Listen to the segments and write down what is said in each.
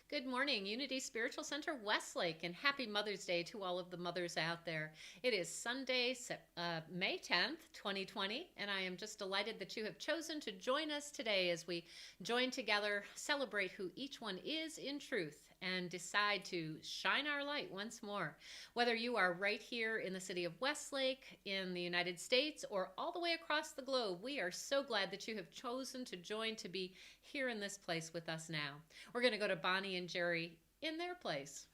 Good morning, Unity Spiritual Center Westlake, and happy Mother's Day to all of the mothers out there. It is Sunday, May 10th, 2020, and I am just delighted that you have chosen to join us today as we join together, celebrate who each one is in truth, and decide to shine our light once more. Whether you are right here in the city of Westlake, in the United States, or all the way across the globe, we are so glad that you have chosen to join to be here in this place with us now. We're going to go to Bonnie and Jerry in their place.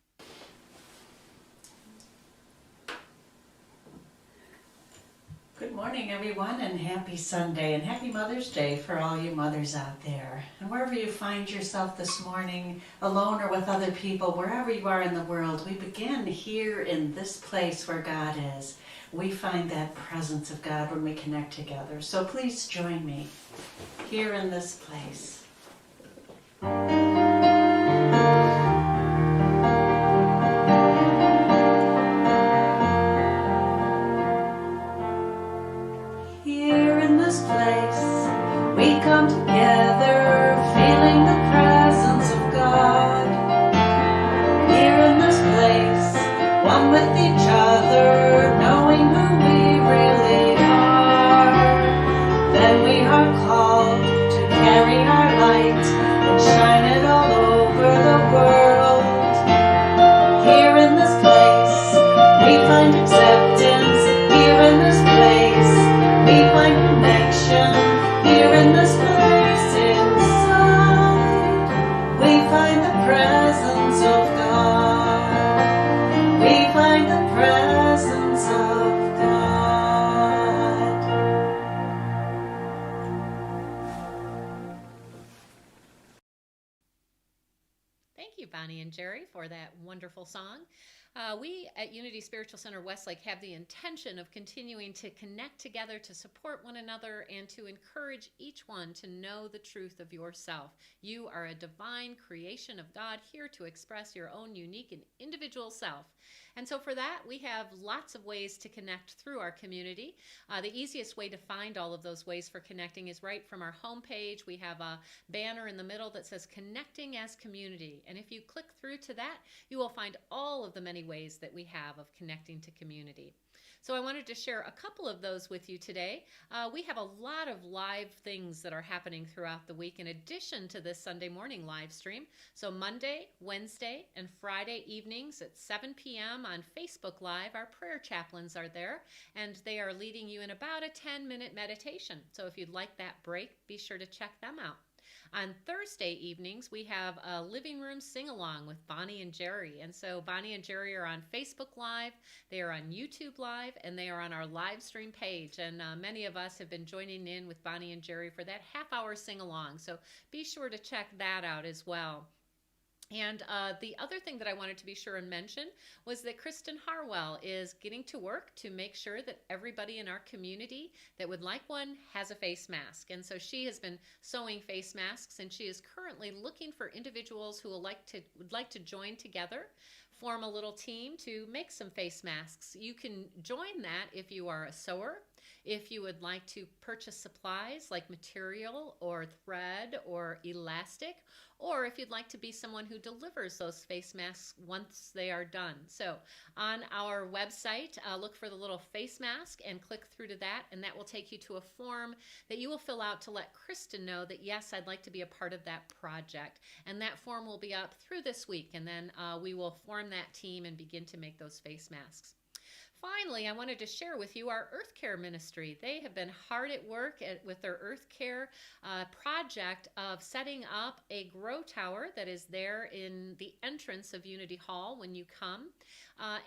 Good morning, everyone, and happy Sunday, and happy Mother's Day for all you mothers out there. And wherever you find yourself this morning, alone or with other people, wherever you are in the world, we begin here in this place where God is. We find that presence of God when we connect together. So please join me here in this place. Here in this place, we come together, feeling the presence of God. Here in this place, one with each other, knowing who we really are. Then we are called to carry our light and shine it all over the world. Here in this place, we find acceptance. Here in this place, we find connection. Here in this place inside, we find the presence of God. We find the presence of God. Thank you, Bonnie and Jerry, for that wonderful song. We at Unity Spiritual Center Westlake have the intention of continuing to connect together to support one another and to encourage each one to know the truth of yourself. You are a divine creation of God here to express your own unique and individual self. And so for that, we have lots of ways to connect through our community. The easiest way to find all of those ways for connecting is right from our homepage. We have a banner in the middle that says Connecting as Community. And if you click through to that, you will find all of the many ways that we have of connecting to community. So I wanted to share a couple of those with you today. We have a lot of live things that are happening throughout the week in addition to this Sunday morning live stream. So Monday, Wednesday, and Friday evenings at 7 p.m. on Facebook Live, our prayer chaplains are there, and they are leading you in about a 10-minute meditation. So if you'd like that break, be sure to check them out. On Thursday evenings, we have a living room sing-along with Bonnie and Jerry. And so Bonnie and Jerry are on Facebook Live, they are on YouTube Live, and they are on our live stream page. And many of us have been joining in with Bonnie and Jerry for that half-hour sing-along. So be sure to check that out as well. And the other thing that I wanted to be sure and mention was that Kristen Harwell is getting to work to make sure that everybody in our community that would like one has a face mask. And so she has been sewing face masks, and she is currently looking for individuals who would like to join together, form a little team to make some face masks. You can join that if you are a sewer, if you would like to purchase supplies like material or thread or elastic, or if you'd like to be someone who delivers those face masks once they are done. So on our website, look for the little face mask and click through to that, and that will take you to a form that you will fill out to let Kristen know that, yes, I'd like to be a part of that project. And that form will be up through this week, and then we will form that team and begin to make those face masks. Finally, I wanted to share with you our Earth Care Ministry. They have been hard at work with their Earth Care project of setting up a grow tower that is there in the entrance of Unity Hall when you come.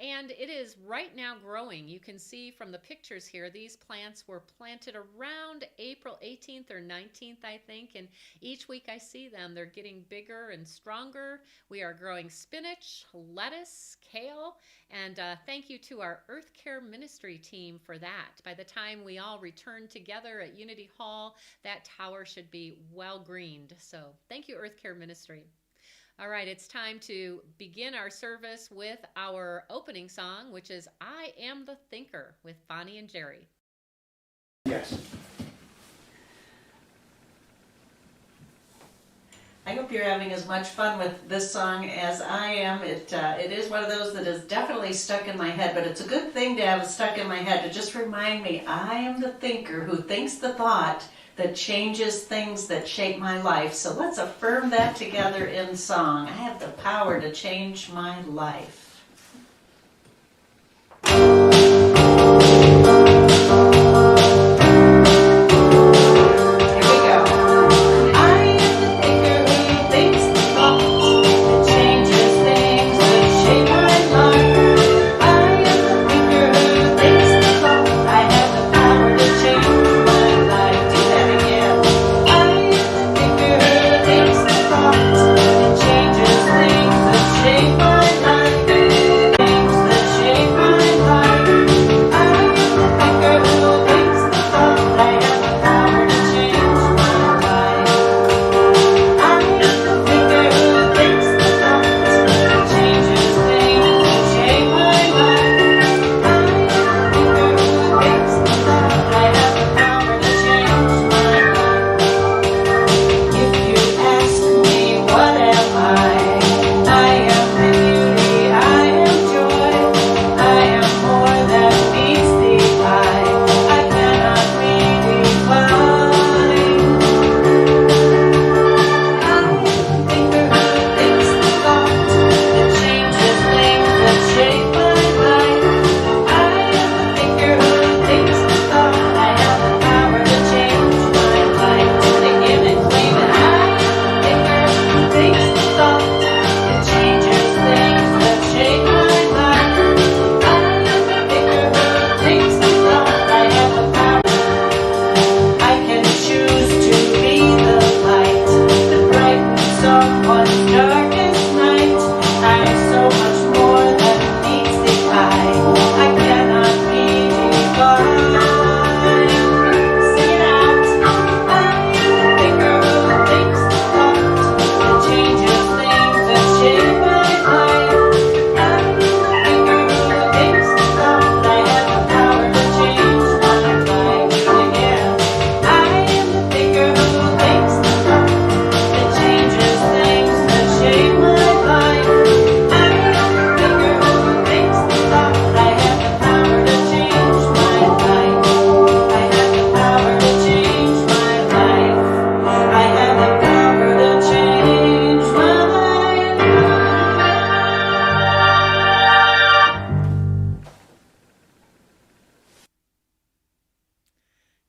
And it is right now growing. You can see from the pictures here, these plants were planted around April 18th or 19th, I think. And each week I see them, they're getting bigger and stronger. We are growing spinach, lettuce, kale, and thank you to our Earth Care Ministry team for that. By the time we all return together at Unity Hall, that tower should be well greened. So thank you, Earth Care Ministry. All right, it's time to begin our service with our opening song, which is I Am the Thinker with Bonnie and Jerry. Yes. I hope hope you're having as much fun with this song as I am. It is one of those that is definitely stuck in my head, but it's a good thing to have it stuck in my head to just remind me I am the thinker who thinks the thought that changes things that shape my life. So let's affirm that together in song. I have the power to change my life.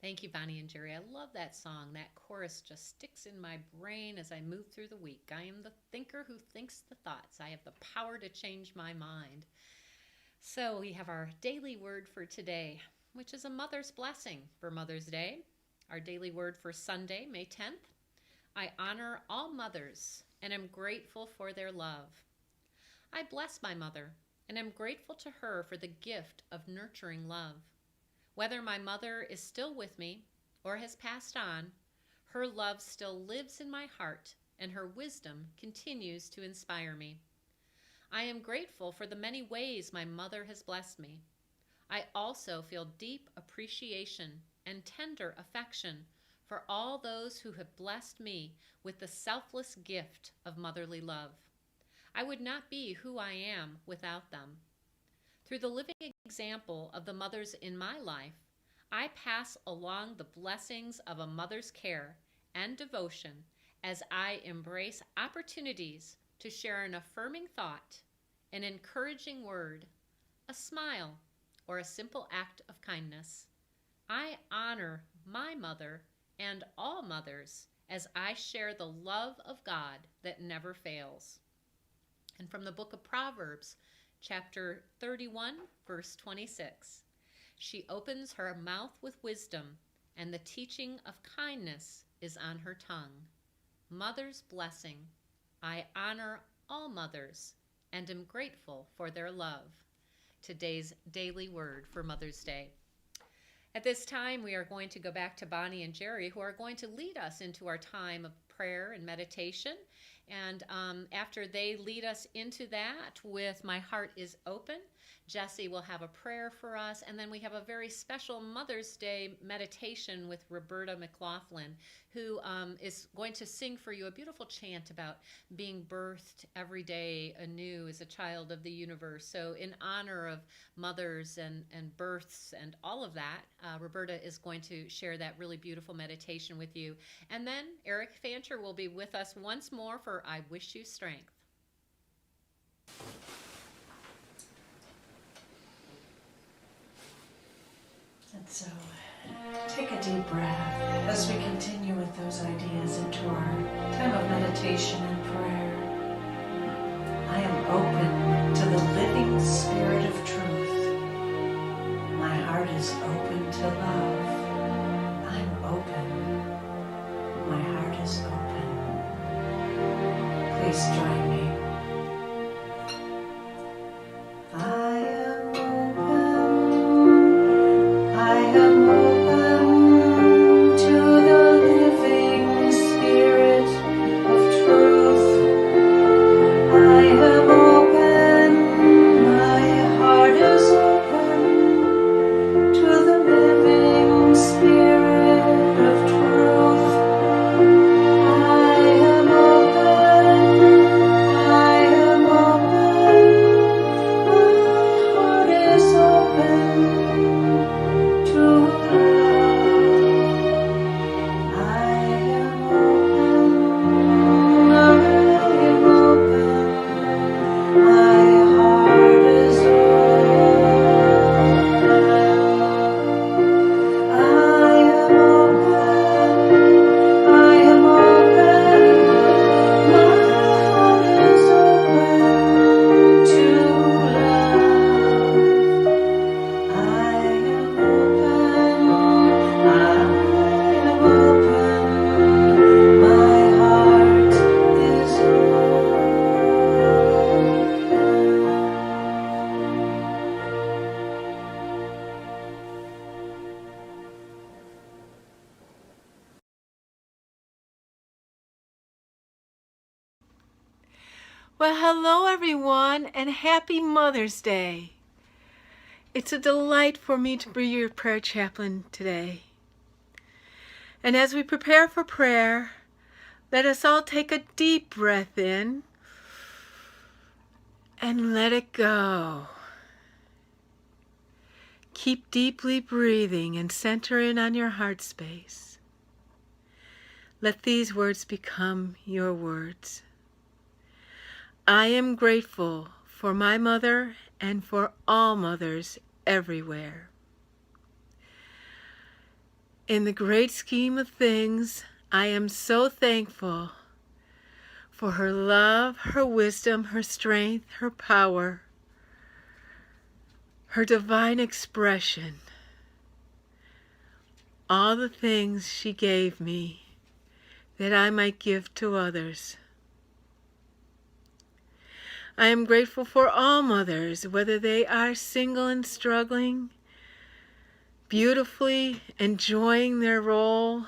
Thank you, Bonnie and Jerry. I love that song. That chorus just sticks in my brain as I move through the week. I am the thinker who thinks the thoughts. I have the power to change my mind. So we have our daily word for today, which is a mother's blessing for Mother's Day. Our daily word for Sunday, May 10th. I honor all mothers and am grateful for their love. I bless my mother and am grateful to her for the gift of nurturing love. Whether my mother is still with me or has passed on, her love still lives in my heart and her wisdom continues to inspire me. I am grateful for the many ways my mother has blessed me. I also feel deep appreciation and tender affection for all those who have blessed me with the selfless gift of motherly love. I would not be who I am without them. Through the living example of the mothers in my life, I pass along the blessings of a mother's care and devotion as I embrace opportunities to share an affirming thought, an encouraging word, a smile, or a simple act of kindness. I honor my mother and all mothers as I share the love of God that never fails. And from the book of Proverbs, chapter 31, verse 26. She opens her mouth with wisdom, and the teaching of kindness is on her tongue. Mother's blessing. I honor all mothers and am grateful for their love. Today's daily word for Mother's Day. At this time, we are going to go back to Bonnie and Jerry, who are going to lead us into our time of prayer and meditation. And after they lead us into that with My Heart is Open, Jesse will have a prayer for us, and then we have a very special Mother's Day meditation with Roberta McLaughlin, who is going to sing for you a beautiful chant about being birthed every day anew as a child of the universe. So in honor of mothers and births and all of that, Roberta is going to share that really beautiful meditation with you. And then Eric Fancher will be with us once more for I Wish You Strength. And so, take a deep breath as we continue with those ideas into our time of meditation and prayer. I am open to the living spirit of truth. My heart is open to love. I'm open. My heart is open. Please join me. I am open. I am open to the living spirit of truth. I am open. My heart is open to the living spirit of truth. I am open. I am open. My heart is open to love. I am open. I am open. My heart is open. I am open. I am open. My heart is open to love. I am open. I am open. My heart is open. Well, hello everyone, and happy Mother's Day. It's a delight for me to be your prayer chaplain today. And as we prepare for prayer, let us all take a deep breath in and let it go. Keep deeply breathing and center in on your heart space. Let these words become your words. I am grateful for my mother and for all mothers everywhere. In the great scheme of things, I am so thankful for her love, her wisdom, her strength, her power, her divine expression, all the things she gave me that I might give to others. I am grateful for all mothers, whether they are single and struggling, beautifully enjoying their role,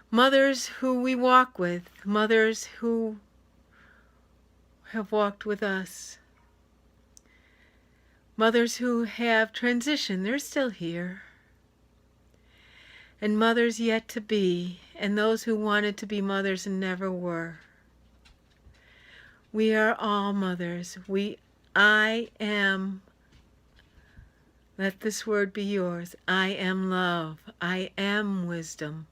mothers who we walk with, mothers who have walked with us, mothers who have transitioned, they're still here, and mothers yet to be, and those who wanted to be mothers and never were. We are all mothers. I am, let this word be yours. I am love. I am wisdom.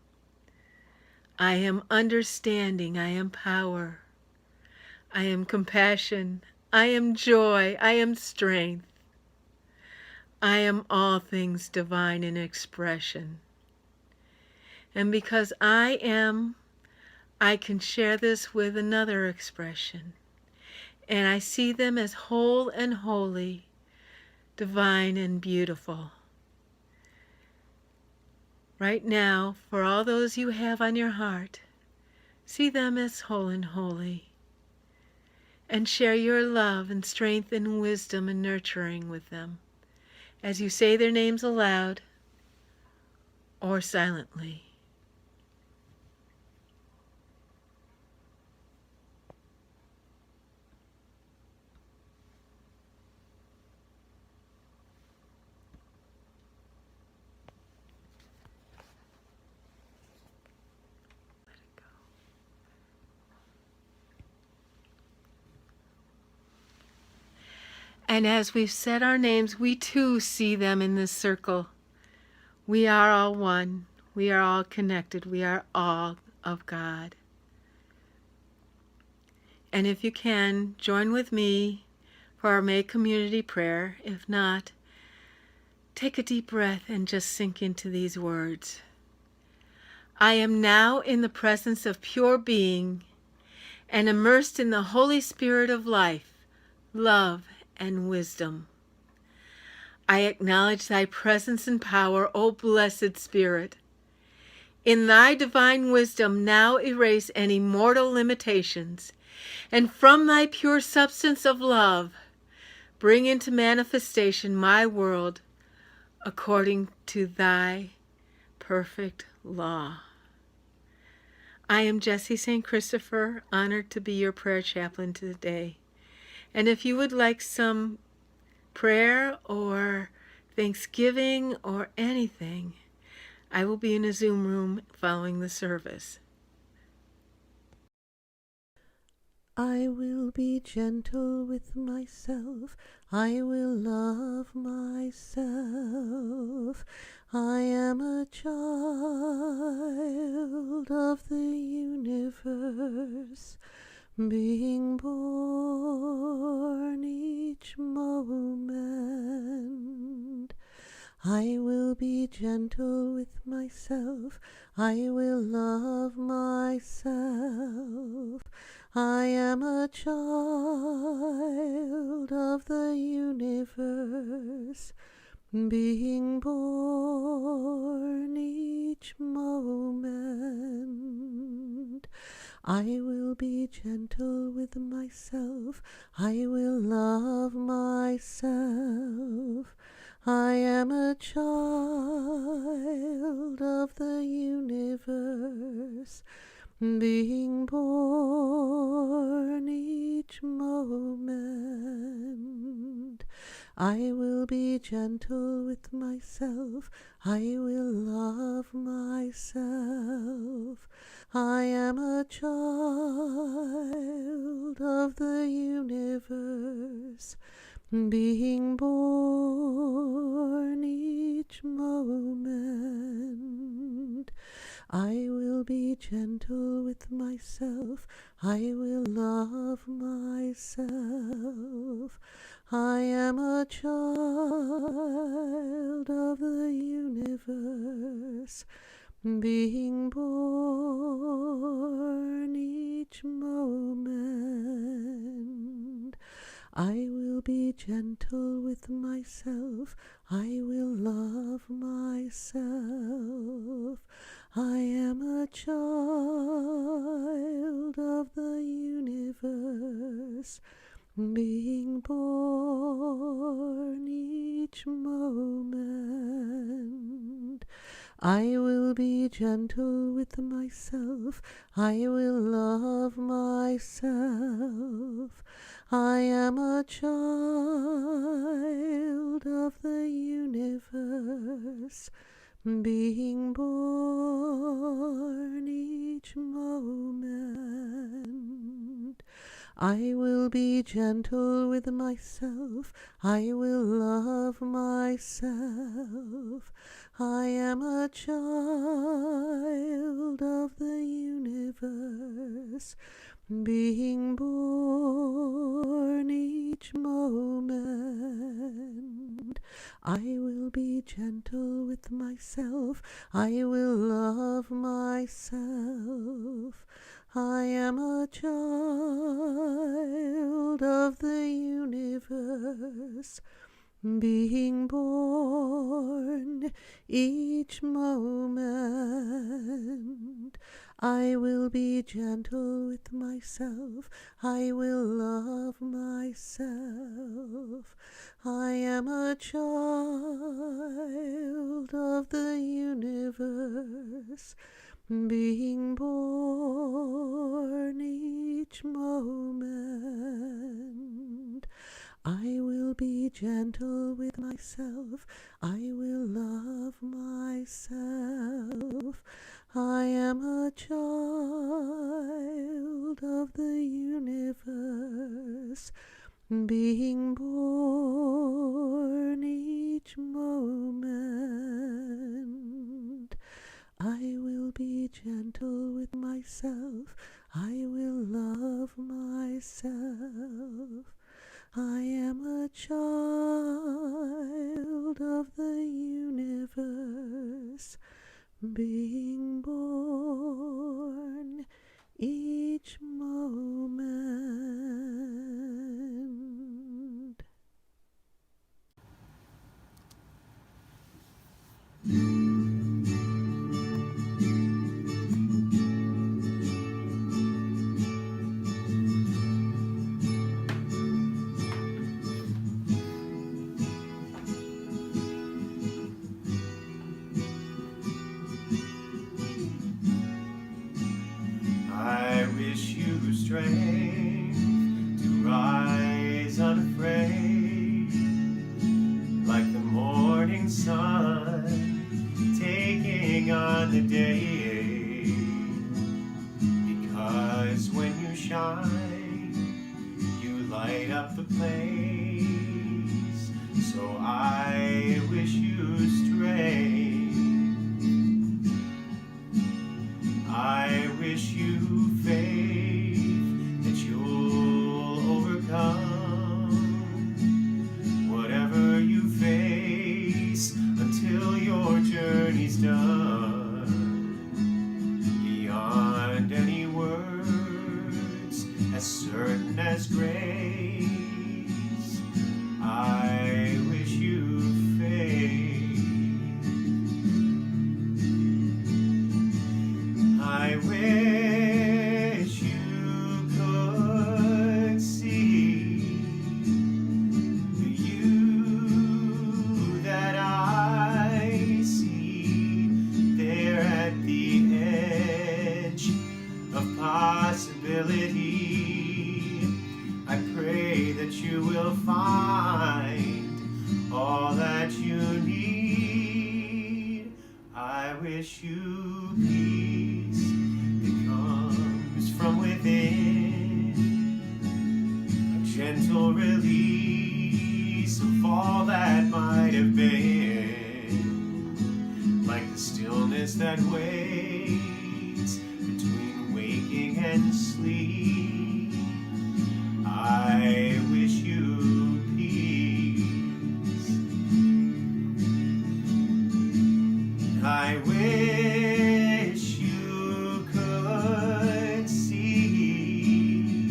I am understanding. I am power. I am compassion. I am joy. I am strength. I am all things divine in expression. And because I am, I can share this with another expression. And I see them as whole and holy, divine and beautiful. Right now, for all those you have on your heart, see them as whole and holy. And share your love and strength and wisdom and nurturing with them as you say their names aloud or silently. And as we've said our names, we too see them in this circle. We are all one. We are all connected. We are all of God. And if you can, join with me for our May community prayer. If not, take a deep breath and just sink into these words. I am now in the presence of pure being and immersed in the Holy Spirit of life, love, and wisdom. I acknowledge thy presence and power, O blessed Spirit. In thy divine wisdom now erase any mortal limitations, and from thy pure substance of love, bring into manifestation my world according to thy perfect law. I am Jessie St. Christopher, honored to be your prayer chaplain today. And if you would like some prayer or Thanksgiving or anything, I will be in a Zoom room following the service. I will be gentle with myself, I will love myself. I am a child of the universe, being born each moment. I will be gentle with myself, I will love myself. I am a child of the universe, being born each moment. I will be gentle with myself, I will love myself. I am a child of the universe, being born each moment. I will be gentle with myself, I will love myself. I am a child of the universe, being born each moment. I will be gentle with myself, I will love myself. I am a child of the universe, being born each moment. I will be gentle with myself, I will love myself. I am a child of the universe, being born each moment. I will be gentle with myself, I will love myself. I am a child of the universe, being born each moment. I will be gentle with myself, I will love myself. I am a child of the universe, being born each moment. I will be gentle with myself, I will love myself. I am a child of the universe, being born each moment. I will be gentle with myself, I will love myself. I am a child of the universe, being born each moment. I will be gentle with myself, I will love myself. I am a child of the universe, being born gentle with myself. I will love myself. I am a child of the universe, being born each moment. I wish you strength to rise unafraid, like the morning sun taking on the day. Because when you shine, you light up the place. So I wish you strength. I wish you faith that you'll overcome whatever you face until your journey's done. Beyond any words, as certain as grace, I wish you faith. I wish you could see the you that I see there at the edge of possibility. I pray that you will find all that you need. I wish you peace that comes from within, a gentle release of all that might have been, like the stillness that waits between waking and sleep. I wish you peace. I wish you could see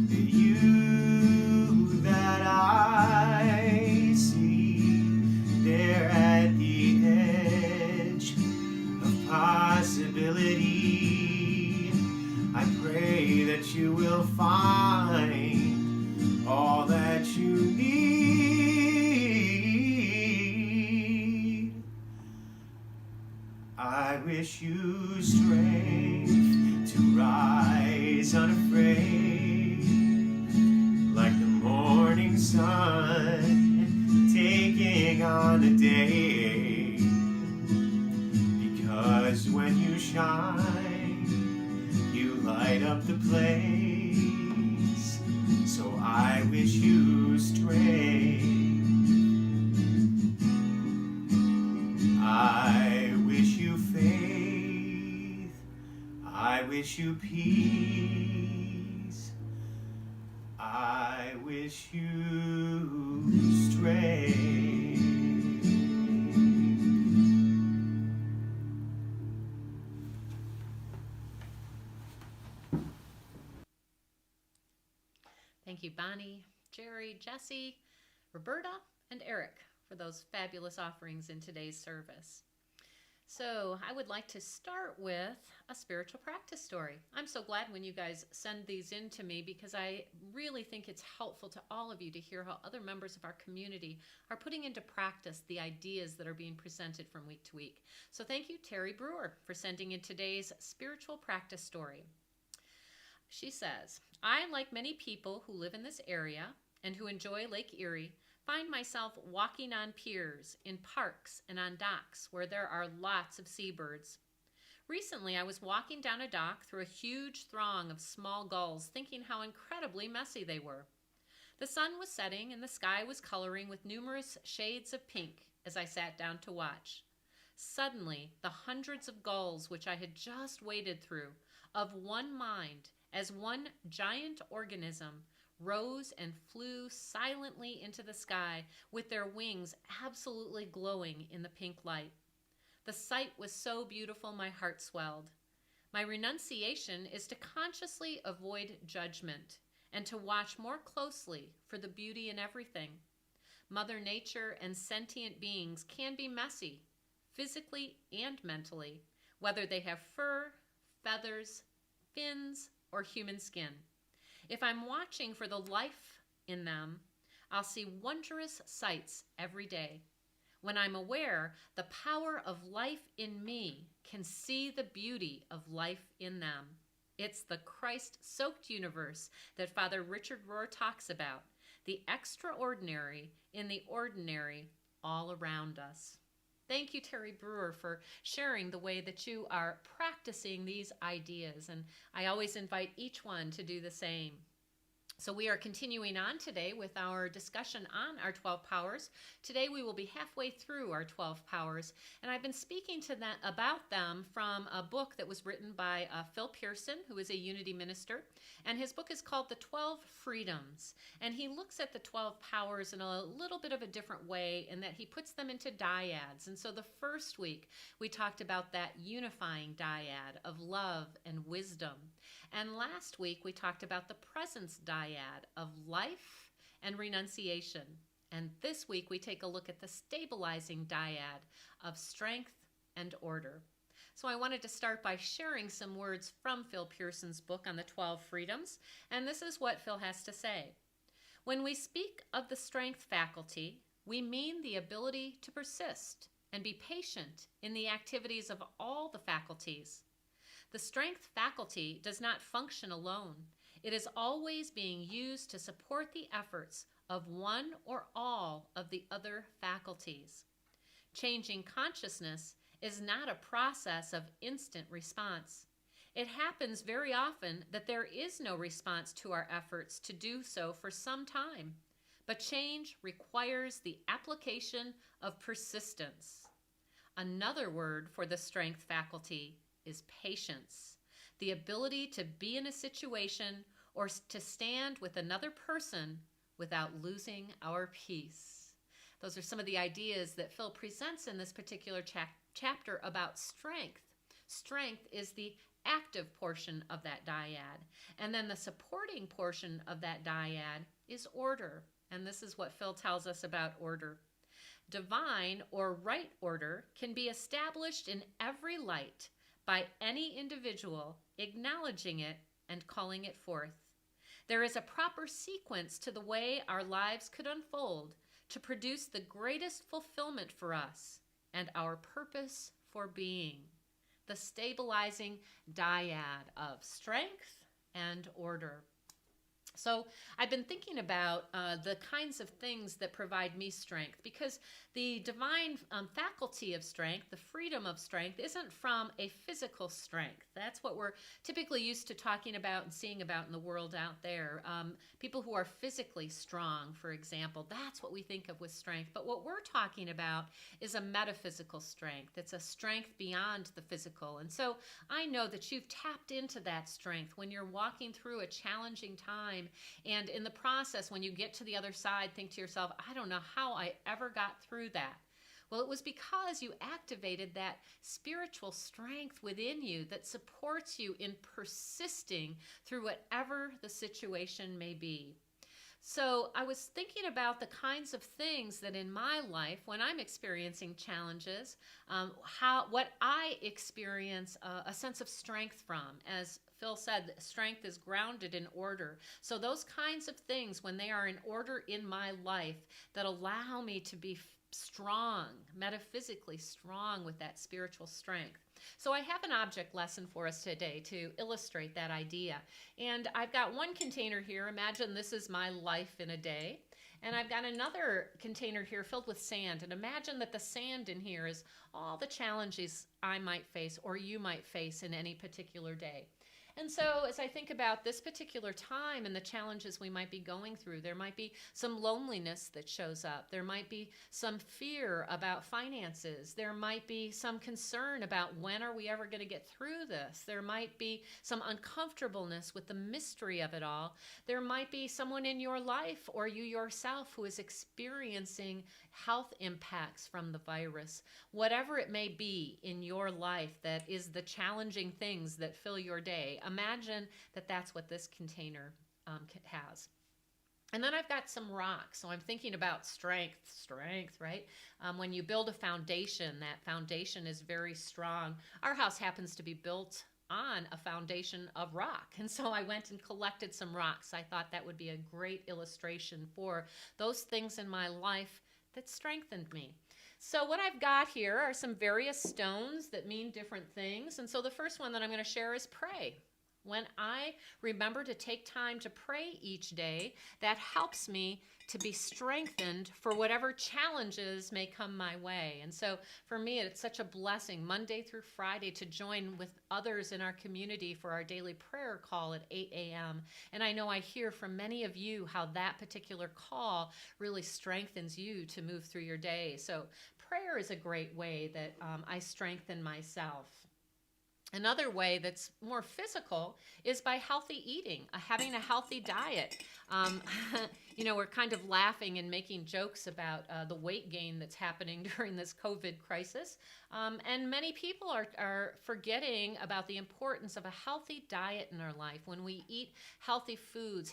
the you that I see there at the edge of possibility. I pray that you will find all that you need. I wish you strength to rise unafraid, like the morning sun taking on the day. Because when you shine, you light up the place. So I wish you strength. I wish you faith. I wish you peace. I wish you strength. Thank you, Bonnie, Jerry, Jesse, Roberta, and Eric for those fabulous offerings in today's service. So I would like to start with a spiritual practice story. I'm so glad when you guys send these in to me, because I really think it's helpful to all of you to hear how other members of our community are putting into practice the ideas that are being presented from week to week. So thank you, Terry Brewer, for sending in today's spiritual practice story. She says, I, like many people who live in this area and who enjoy Lake Erie, find myself walking on piers, in parks, and on docks where there are lots of seabirds. Recently, I was walking down a dock through a huge throng of small gulls, thinking how incredibly messy they were. The sun was setting and the sky was coloring with numerous shades of pink as I sat down to watch. Suddenly, the hundreds of gulls which I had just waded through, of one mind, as one giant organism, rose and flew silently into the sky with their wings absolutely glowing in the pink light. The sight was so beautiful my heart swelled. My renunciation is to consciously avoid judgment and to watch more closely for the beauty in everything. Mother Nature and sentient beings can be messy, physically and mentally, whether they have fur, feathers, fins, or human skin. If I'm watching for the life in them, I'll see wondrous sights every day. When I'm aware the power of life in me can see the beauty of life in them. It's the Christ-soaked universe that Father Richard Rohr talks about, the extraordinary in the ordinary all around us. Thank you, Terry Brewer, for sharing the way that you are practicing these ideas, and I always invite each one to do the same. So we are continuing on today with our discussion on our 12 powers. Today we will be halfway through our 12 powers, and I've been speaking to them about them from a book that was written by Phil Pearson, who is a Unity minister, and his book is called The 12 Freedoms, and he looks at the 12 powers in a little bit of a different way in that he puts them into dyads. And so the first week we talked about that unifying dyad of love and wisdom. And last week we talked about the presence dyad of life and renunciation. And this week we take a look at the stabilizing dyad of strength and order. So I wanted to start by sharing some words from Phil Pearson's book on the 12 freedoms. And this is what Phil has to say. When we speak of the strength faculty, we mean the ability to persist and be patient in the activities of all the faculties. The strength faculty does not function alone. It is always being used to support the efforts of one or all of the other faculties. Changing consciousness is not a process of instant response. It happens very often that there is no response to our efforts to do so for some time, but change requires the application of persistence. Another word for the strength faculty is patience, the ability to be in a situation or to stand with another person without losing our peace. Those are some of the ideas that Phil presents in this particular chapter about strength. Strength is the active portion of that dyad, and then the supporting portion of that dyad is order, and this is what Phil tells us about order. Divine or right order can be established in every light by any individual acknowledging it and calling it forth. There is a proper sequence to the way our lives could unfold to produce the greatest fulfillment for us and our purpose for being, the stabilizing dyad of strength and order. So I've been thinking about the kinds of things that provide me strength, because the divine faculty of strength, the freedom of strength, isn't from a physical strength. That's what we're typically used to talking about and seeing about in the world out there. People who are physically strong, for example, that's what we think of with strength. But what we're talking about is a metaphysical strength. It's a strength beyond the physical. And so I know that you've tapped into that strength when you're walking through a challenging time. And in the process, when you get to the other side, think to yourself, I don't know how I ever got through that. Well, it was because you activated that spiritual strength within you that supports you in persisting through whatever the situation may be. So I was thinking about the kinds of things that in my life, when I'm experiencing challenges, what I experience a sense of strength from. As Phil said, strength is grounded in order. So those kinds of things, when they are in order in my life, that allow me to be strong, metaphysically strong with that spiritual strength. So I have an object lesson for us today to illustrate that idea. And I've got one container here. Imagine this is my life in a day. And I've got another container here filled with sand. And imagine that the sand in here is all the challenges I might face or you might face in any particular day. And so, as I think about this particular time and the challenges we might be going through, there might be some loneliness that shows up. There might be some fear about finances. There might be some concern about when are we ever going to get through this. There might be some uncomfortableness with the mystery of it all. There might be someone in your life or you yourself who is experiencing health impacts from the virus. Whatever it may be in your life that is the challenging things that fill your day, imagine that that's what this container has. And then I've got some rocks. So I'm thinking about strength, right? When you build a foundation, that foundation is very strong. Our house happens to be built on a foundation of rock. And so I went and collected some rocks. I thought that would be a great illustration for those things in my life that strengthened me. So what I've got here are some various stones that mean different things. And so the first one that I'm going to share is pray. When I remember to take time to pray each day, that helps me to be strengthened for whatever challenges may come my way. And so for me, it's such a blessing Monday through Friday to join with others in our community for our daily prayer call at 8 a.m. And I know I hear from many of you how that particular call really strengthens you to move through your day. So prayer is a great way that I strengthen myself. Another way that's more physical is by healthy eating, having a healthy diet. We're kind of laughing and making jokes about the weight gain that's happening during this COVID crisis. And many people are forgetting about the importance of a healthy diet in our life. When we eat healthy foods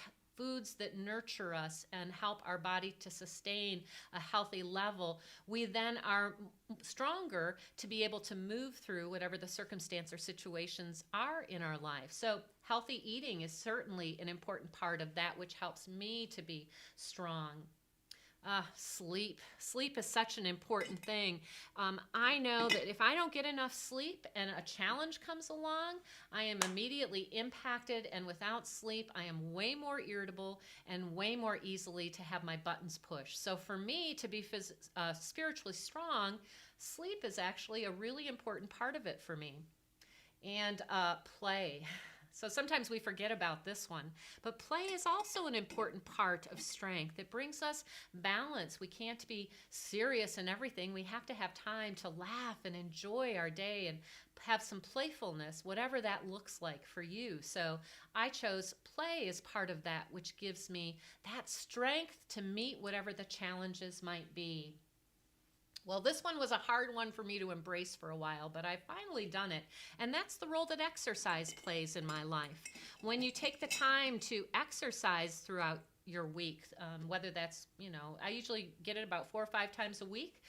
that nurture us and help our body to sustain a healthy level, we then are stronger to be able to move through whatever the circumstance or situations are in our life. So healthy eating is certainly an important part of that, which helps me to be strong. Sleep. Sleep is such an important thing. I know that if I don't get enough sleep and a challenge comes along, I am immediately impacted, and without sleep, I am way more irritable and way more easily to have my buttons pushed. So for me to be spiritually strong, sleep is actually a really important part of it for me. And play. So sometimes we forget about this one, but play is also an important part of strength. It brings us balance. We can't be serious in everything. We have to have time to laugh and enjoy our day and have some playfulness, whatever that looks like for you. So I chose play as part of that, which gives me that strength to meet whatever the challenges might be. Well, this one was a hard one for me to embrace for a while, but I've finally done it. And that's the role that exercise plays in my life. When you take the time to exercise throughout your week, whether that's, I usually get it about 4 or 5 times a week,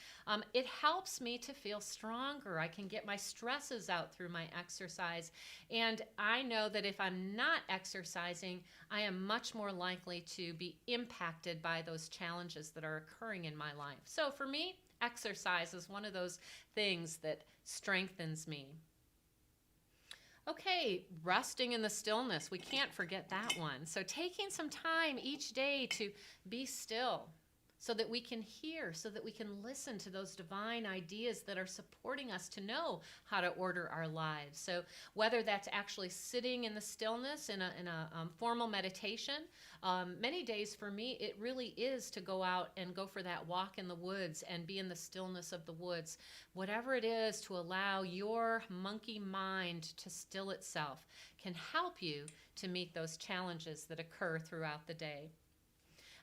it helps me to feel stronger. I can get my stresses out through my exercise. And I know that if I'm not exercising, I am much more likely to be impacted by those challenges that are occurring in my life. So for me, exercise is one of those things that strengthens me. Okay, resting in the stillness. We can't forget that one. So taking some time each day to be still so that we can hear, so that we can listen to those divine ideas that are supporting us to know how to order our lives. So whether that's actually sitting in the stillness in a formal meditation, many days for me, it really is to go out and go for that walk in the woods and be in the stillness of the woods. Whatever it is to allow your monkey mind to still itself can help you to meet those challenges that occur throughout the day.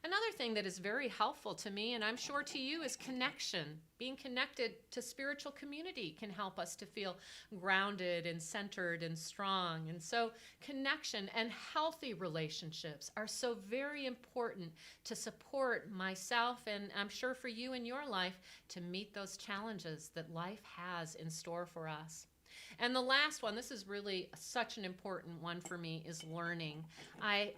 Another thing that is very helpful to me, and I'm sure to you, is connection. Being connected to spiritual community can help us to feel grounded and centered and strong. And so connection and healthy relationships are so very important to support myself, and I'm sure for you in your life, to meet those challenges that life has in store for us. And the last one, this is really such an important one for me, is learning.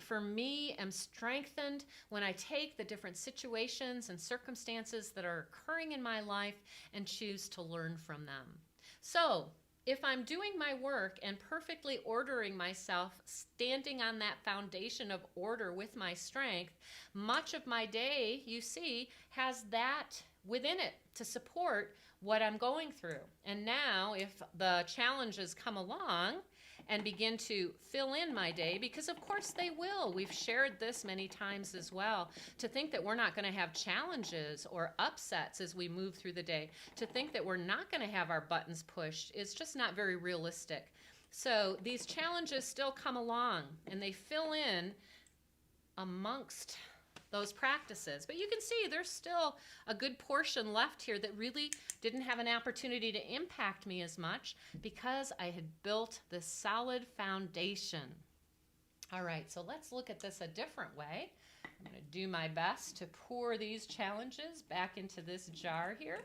For me, am strengthened when I take the different situations and circumstances that are occurring in my life and choose to learn from them. So if I'm doing my work and perfectly ordering myself, standing on that foundation of order with my strength, much of my day, you see, has that within it to support what I'm going through. And now if the challenges come along and begin to fill in my day, because of course they will. We've shared this many times as well. To think that we're not going to have challenges or upsets as we move through the day, to think that we're not going to have our buttons pushed is just not very realistic. So these challenges still come along and they fill in amongst those practices. But you can see there's still a good portion left here that really didn't have an opportunity to impact me as much because I had built this solid foundation. All right, so let's look at this a different way. I'm going to do my best to pour these challenges back into this jar here.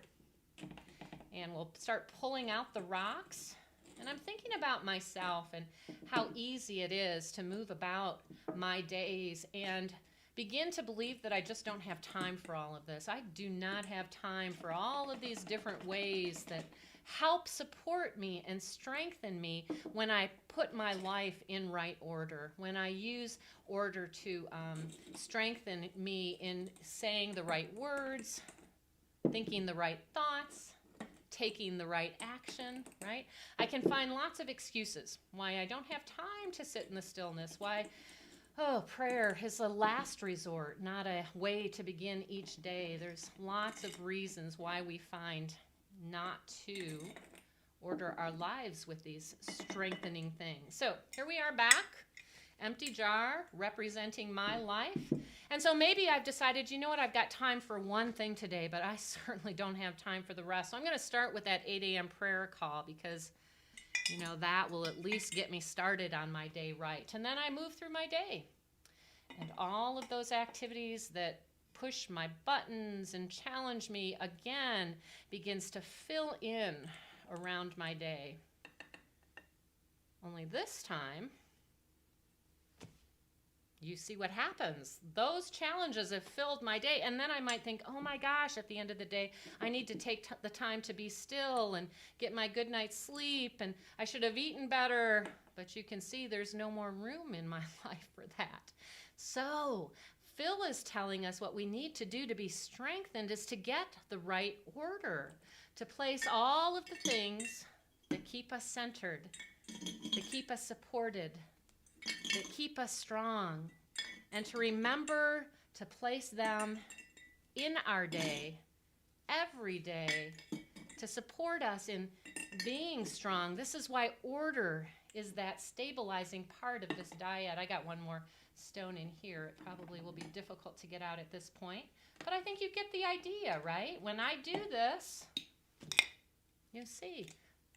And we'll start pulling out the rocks. And I'm thinking about myself and how easy it is to move about my days and begin to believe that I just don't have time for all of this. I do not have time for all of these different ways that help support me and strengthen me when I put my life in right order, when I use order to strengthen me in saying the right words, thinking the right thoughts, taking the right action, right? I can find lots of excuses why I don't have time to sit in the stillness, why, prayer is a last resort, not a way to begin each day. There's lots of reasons why we find not to order our lives with these strengthening things. So here we are back, empty jar representing my life. And so maybe I've decided, you know what, I've got time for one thing today, but I certainly don't have time for the rest. So I'm going to start with that 8 a.m. prayer call because, you know, that will at least get me started on my day right. And then I move through my day. And all of those activities that push my buttons and challenge me again begins to fill in around my day. Only this time, you see what happens. Those challenges have filled my day. And then I might think, oh my gosh, at the end of the day, I need to take the time to be still and get my good night's sleep. And I should have eaten better. But you can see there's no more room in my life for that. So Phil is telling us what we need to do to be strengthened is to get the right order, to place all of the things that keep us centered, that keep us supported, that keep us strong, and to remember to place them in our day, every day, to support us in being strong. This is why order is that stabilizing part of this diet. I got one more stone in here. It probably will be difficult to get out at this point, but I think you get the idea, right? When I do this, you see,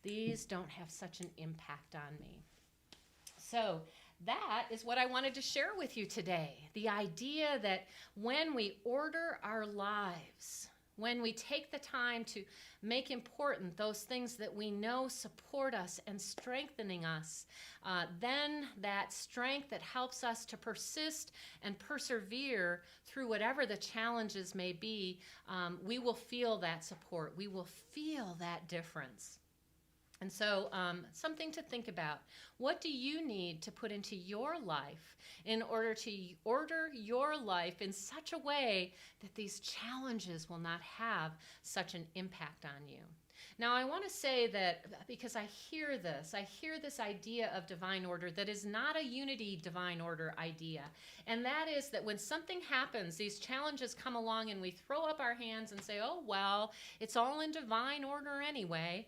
these don't have such an impact on me. So that is what I wanted to share with you today. The idea that when we order our lives, when we take the time to make important those things that we know support us and strengthening us, then that strength that helps us to persist and persevere through whatever the challenges may be, we will feel that support. We will feel that difference. And so something to think about. What do you need to put into your life in order to order your life in such a way that these challenges will not have such an impact on you? Now, I want to say that because I hear this idea of divine order that is not a unity divine order idea. And that is that when something happens, these challenges come along and we throw up our hands and say, oh, well, it's all in divine order anyway.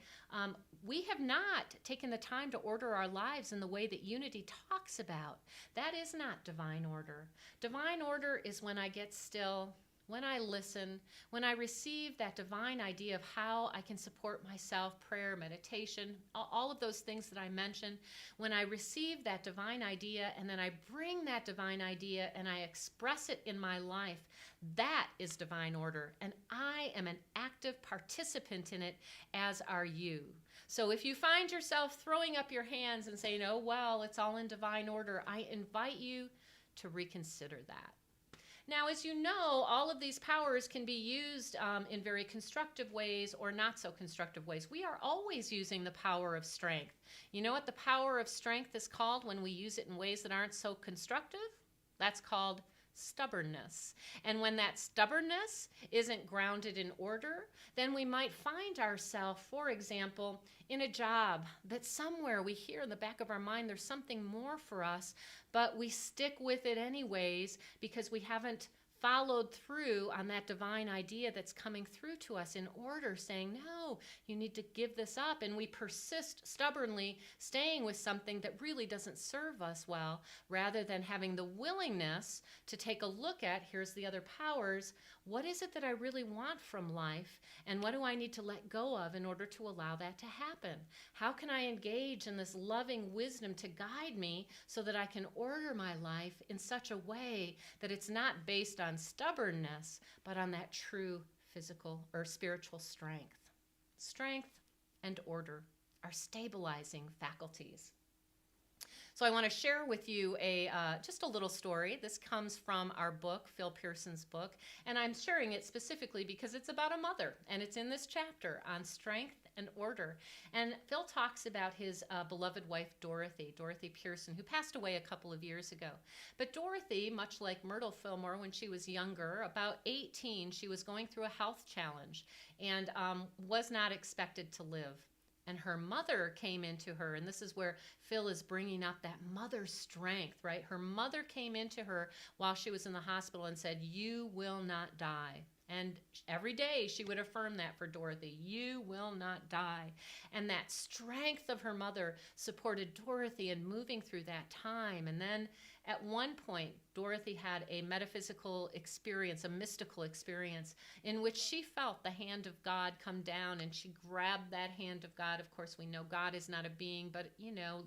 We have not taken the time to order our lives in the way that unity talks about. That is not divine order. Divine order is when I get still, when I listen, when I receive that divine idea of how I can support myself, prayer, meditation, all of those things that I mentioned, when I receive that divine idea and then I bring that divine idea and I express it in my life, that is divine order. And I am an active participant in it, as are you. So if you find yourself throwing up your hands and saying, oh, well, it's all in divine order, I invite you to reconsider that. Now, as you know, all of these powers can be used in very constructive ways or not so constructive ways. We are always using the power of strength. You know what the power of strength is called when we use it in ways that aren't so constructive? That's called stubbornness. And when that stubbornness isn't grounded in order, then we might find ourselves, for example, in a job that somewhere we hear in the back of our mind there's something more for us, but we stick with it anyways because we haven't followed through on that divine idea that's coming through to us in order, saying, no, you need to give this up. And we persist stubbornly staying with something that really doesn't serve us well, rather than having the willingness to take a look at, here's the other powers, what is it that I really want from life? And what do I need to let go of in order to allow that to happen? How can I engage in this loving wisdom to guide me so that I can order my life in such a way that it's not based on stubbornness, but on that true physical or spiritual strength? Strength and order are stabilizing faculties. So I want to share with you just a little story. This comes from our book, Phil Pearson's book, and I'm sharing it specifically because it's about a mother, and it's in this chapter on strength and order. And Phil talks about his beloved wife, Dorothy Pearson, who passed away a couple of years ago. But Dorothy, much like Myrtle Fillmore when she was younger, about 18, she was going through a health challenge and was not expected to live. And her mother came into her, and this is where Phil is bringing up that mother's strength, right? Her mother came into her while she was in the hospital and said, you will not die. And every day she would affirm that for Dorothy, you will not die. And that strength of her mother supported Dorothy in moving through that time. And then at one point, Dorothy had a metaphysical experience, a mystical experience, in which she felt the hand of God come down, and she grabbed that hand of God. Of course, we know God is not a being, but,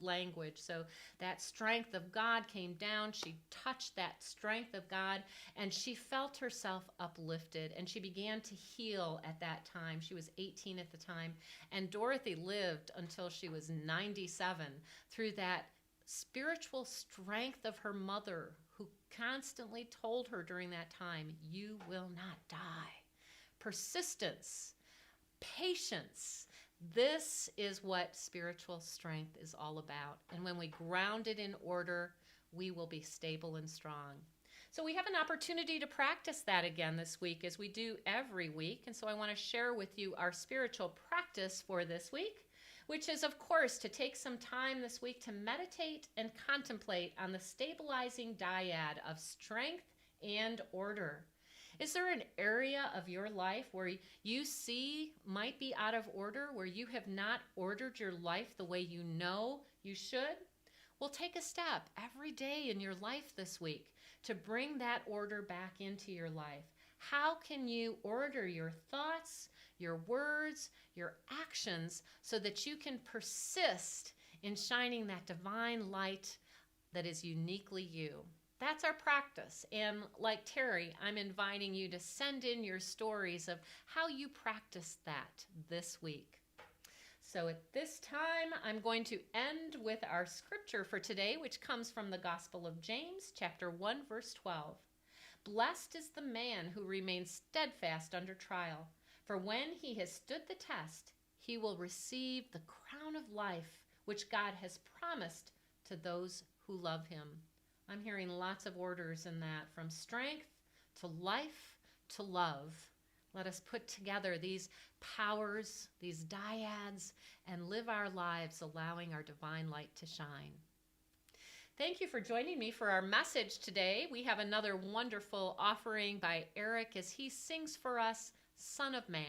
language. So that strength of God came down. She touched that strength of God, and she felt herself uplifted, and she began to heal at that time. She was 18 at the time, and Dorothy lived until she was 97 through that spiritual strength of her mother, who constantly told her during that time, you will not die. Persistence, patience. This is what spiritual strength is all about. And when we ground it in order, we will be stable and strong. So we have an opportunity to practice that again this week, as we do every week. And so I want to share with you our spiritual practice for this week, which is, of course, to take some time this week to meditate and contemplate on the stabilizing dyad of strength and order. Is there an area of your life where you see might be out of order, where you have not ordered your life the way you know you should? Well, take a step every day in your life this week to bring that order back into your life. How can you order your thoughts, your words, your actions, so that you can persist in shining that divine light that is uniquely you? That's our practice. And like Terry, I'm inviting you to send in your stories of how you practiced that this week. So at this time, I'm going to end with our scripture for today, which comes from the Gospel of James, chapter 1, verse 12. Blessed is the man who remains steadfast under trial, for when he has stood the test, he will receive the crown of life, which God has promised to those who love him. I'm hearing lots of orders in that, from strength to life to love. Let us put together these powers, these dyads, and live our lives allowing our divine light to shine. Thank you for joining me for our message today. We have another wonderful offering by Eric as he sings for us, Son of Man.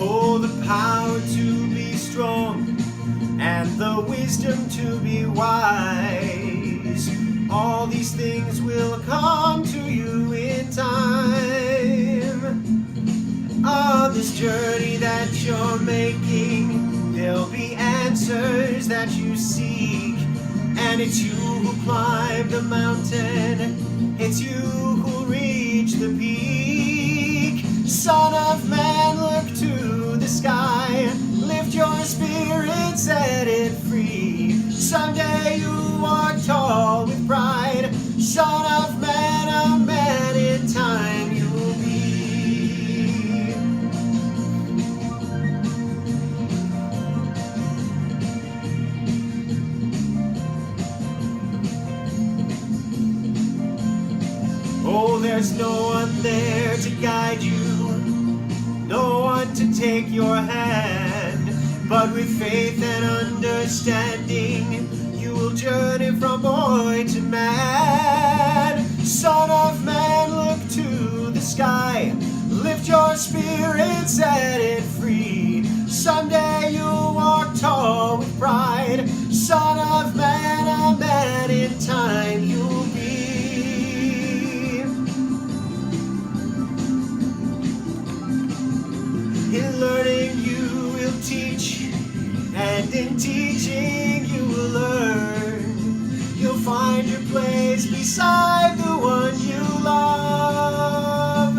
Oh, the power to be strong and the wisdom to be wise. All these things will come to you in time. On this journey that you're making, there'll be answers that you seek. And it's you who climb the mountain, it's you who reach the peak. Son of man, look to the sky, lift your spirit, set it free. Someday you are tall. Son of man, a man in time you'll be. Oh, there's no one there to guide you, no one to take your hand, but with faith and understanding you will journey from boy to man. Son of man, look to the sky, lift your spirit, set it free. Someday you'll walk tall with pride. Son of man, a man in time you'll be. In learning you will teach, and in teaching you will learn. You'll find your place beside the one you love.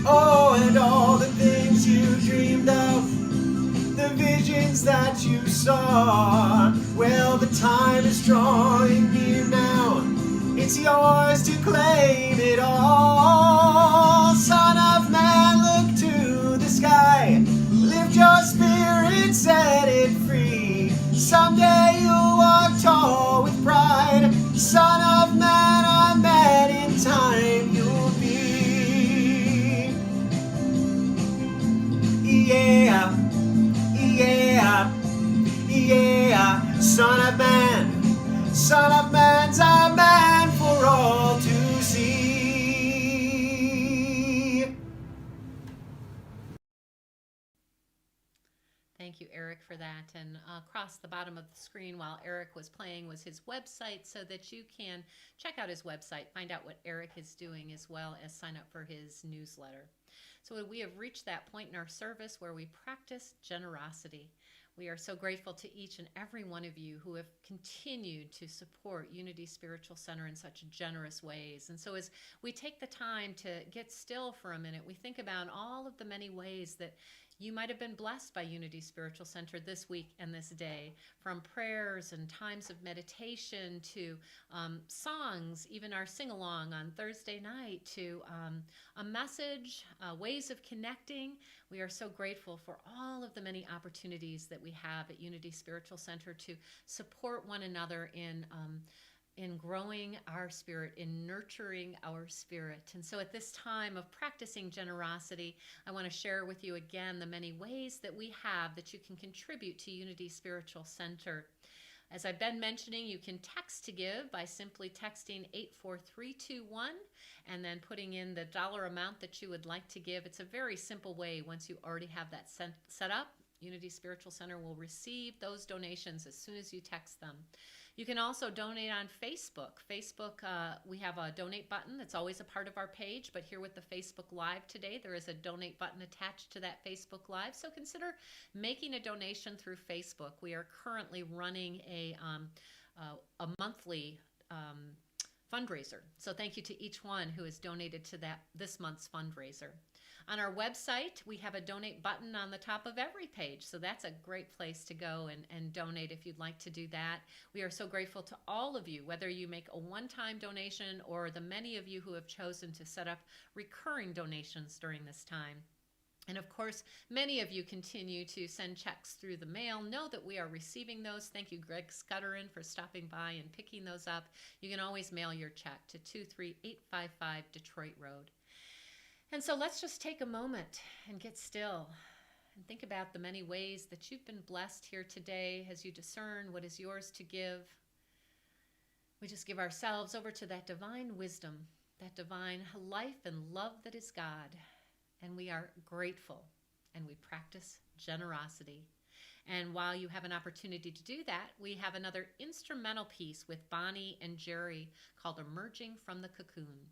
Oh, and all the things you dreamed of, the visions that you saw, well, the time is drawing near now. It's yours to claim it all. Son of man, look to the sky, lift your spirit, set it free. Someday you'll walk tall with pride. Son of man, a man in time you'll be. Yeah, yeah, yeah. Son of man's a man for all to see. Thank you, Eric, for that. And across the bottom of the screen while Eric was playing was his website, so that you can check out his website, find out what Eric is doing, as well as sign up for his newsletter. So we have reached that point in our service where we practice generosity. We are so grateful to each and every one of you who have continued to support Unity Spiritual Center in such generous ways. And so as we take the time to get still for a minute, we think about all of the many ways that you might have been blessed by Unity Spiritual Center this week and this day, from prayers and times of meditation to songs, even our sing-along on Thursday night, to a message, ways of connecting. We are so grateful for all of the many opportunities that we have at Unity Spiritual Center to support one another in growing our spirit, in nurturing our spirit. And so at this time of practicing generosity, I want to share with you again the many ways that we have that you can contribute to Unity Spiritual Center. As I've been mentioning, you can text to give by simply texting 84321 and then putting in the dollar amount that you would like to give. It's a very simple way. Once you already have that set up, Unity Spiritual Center will receive those donations as soon as you text them. You can also donate on Facebook. We have a donate button that's always a part of our page, but here with the Facebook Live today, there is a donate button attached to that Facebook Live. So consider making a donation through Facebook. We are currently running a monthly fundraiser. So thank you to each one who has donated to this month's fundraiser. On our website, we have a donate button on the top of every page. So that's a great place to go and donate if you'd like to do that. We are so grateful to all of you, whether you make a one-time donation or the many of you who have chosen to set up recurring donations during this time. And of course, many of you continue to send checks through the mail. Know that we are receiving those. Thank you, Greg Scudderin, for stopping by and picking those up. You can always mail your check to 23855 Detroit Road. And so let's just take a moment and get still and think about the many ways that you've been blessed here today as you discern what is yours to give. We just give ourselves over to that divine wisdom, that divine life and love that is God. And we are grateful and we practice generosity. And while you have an opportunity to do that, we have another instrumental piece with Bonnie and Jerry called Emerging from the Cocoon.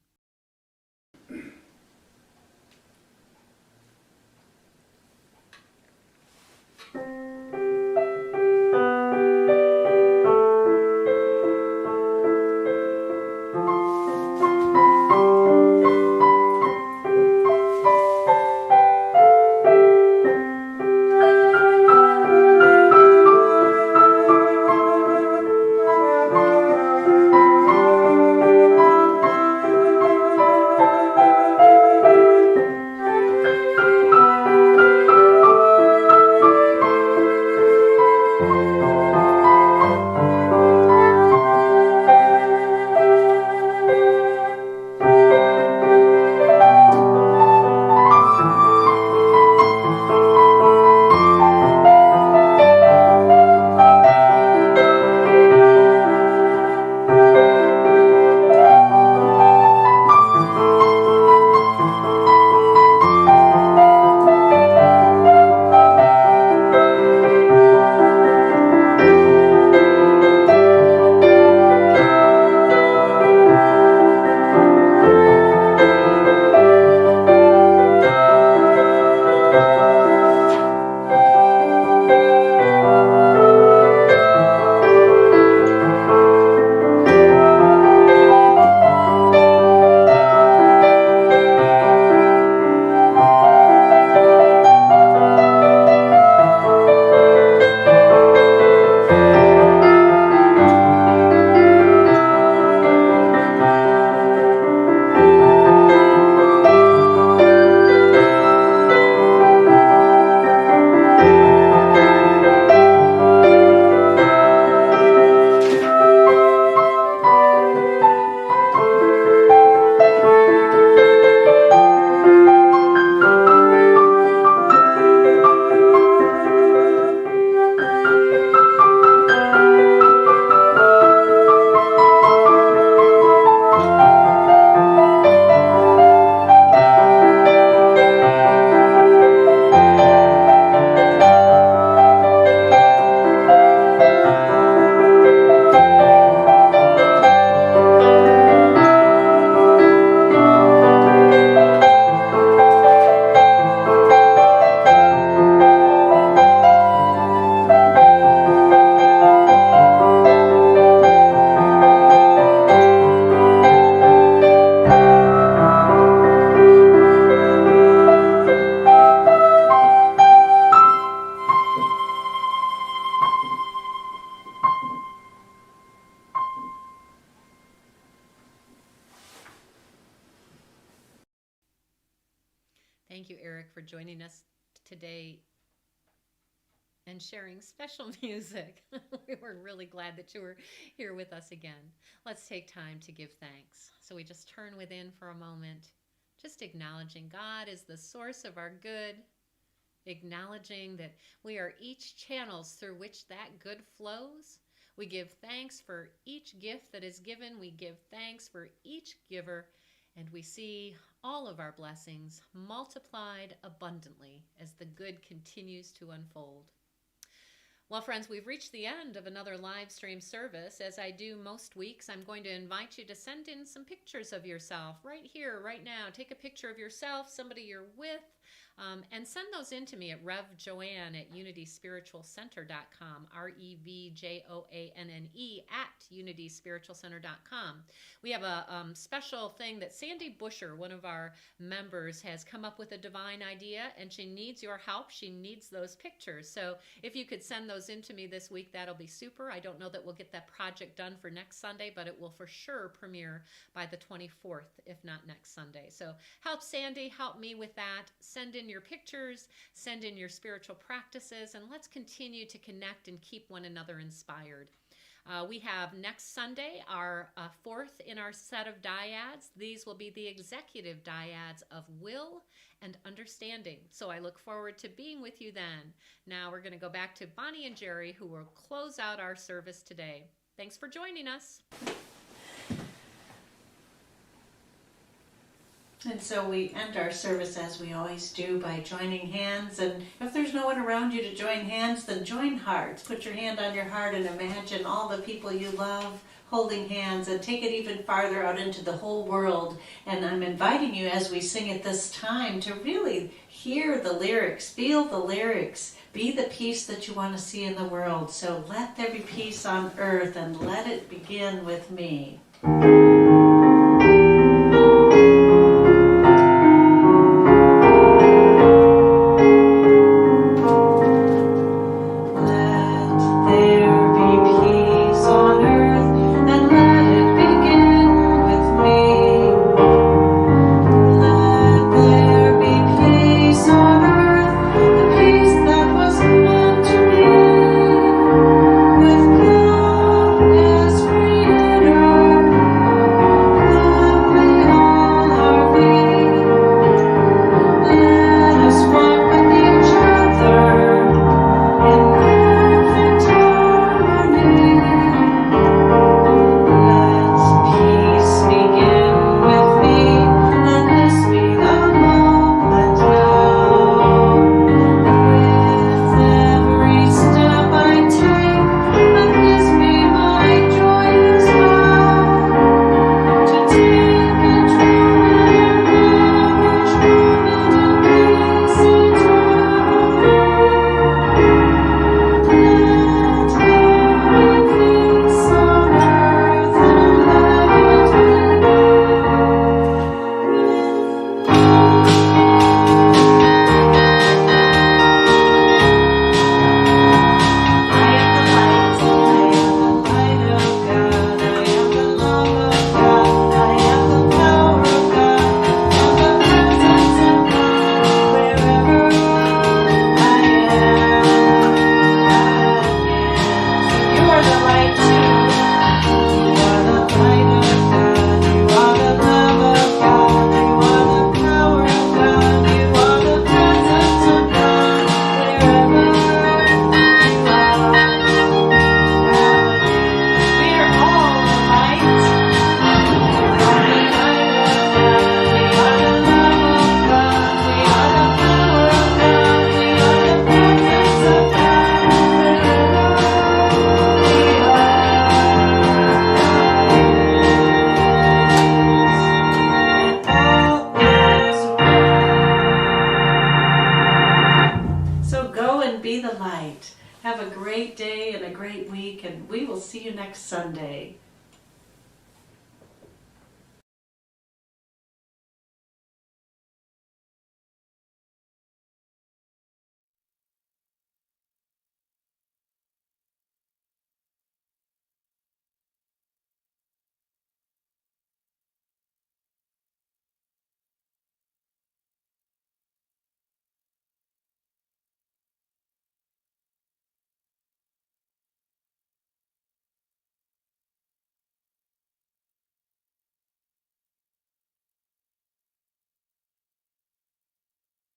joining us today and sharing special music. We were really glad that you were here with us again. Let's take time to give thanks. So we just turn within for a moment, just acknowledging God is the source of our good, acknowledging that we are each channels through which that good flows. We give thanks for each gift that is given. We give thanks for each giver, and we see all of our blessings multiplied abundantly as the good continues to unfold. Well, friends, we've reached the end of another live stream service. As I do most weeks, I'm going to invite you to send in some pictures of yourself right here, right now. Take a picture of yourself, somebody you're with, and send those in to me at revjoanne@unityspiritualcenter.com, REVJOANNE @unityspiritualcenter.com. We have a special thing that Sandy Busher, one of our members, has come up with a divine idea, and she needs your help. She needs those pictures. So if you could send those in to me this week, that'll be super. I don't know that we'll get that project done for next Sunday, but it will for sure premiere by the 24th, if not next Sunday. So help Sandy, help me with that. Send in your pictures, send in your spiritual practices, and let's continue to connect and keep one another inspired. We have next Sunday our fourth in our set of dyads. These will be the executive dyads of will and understanding. So I look forward to being with you then. Now we're going to go back to Bonnie and Jerry, who will close out our service today. Thanks for joining us. And so we end our service as we always do by joining hands. And if there's no one around you to join hands, then join hearts. Put your hand on your heart and imagine all the people you love holding hands, and take it even farther out into the whole world. And I'm inviting you as we sing at this time to really hear the lyrics, feel the lyrics, be the peace that you want to see in the world. So let there be peace on earth, and let it begin with me. Have a great day and a great week, and we will see you next Sunday.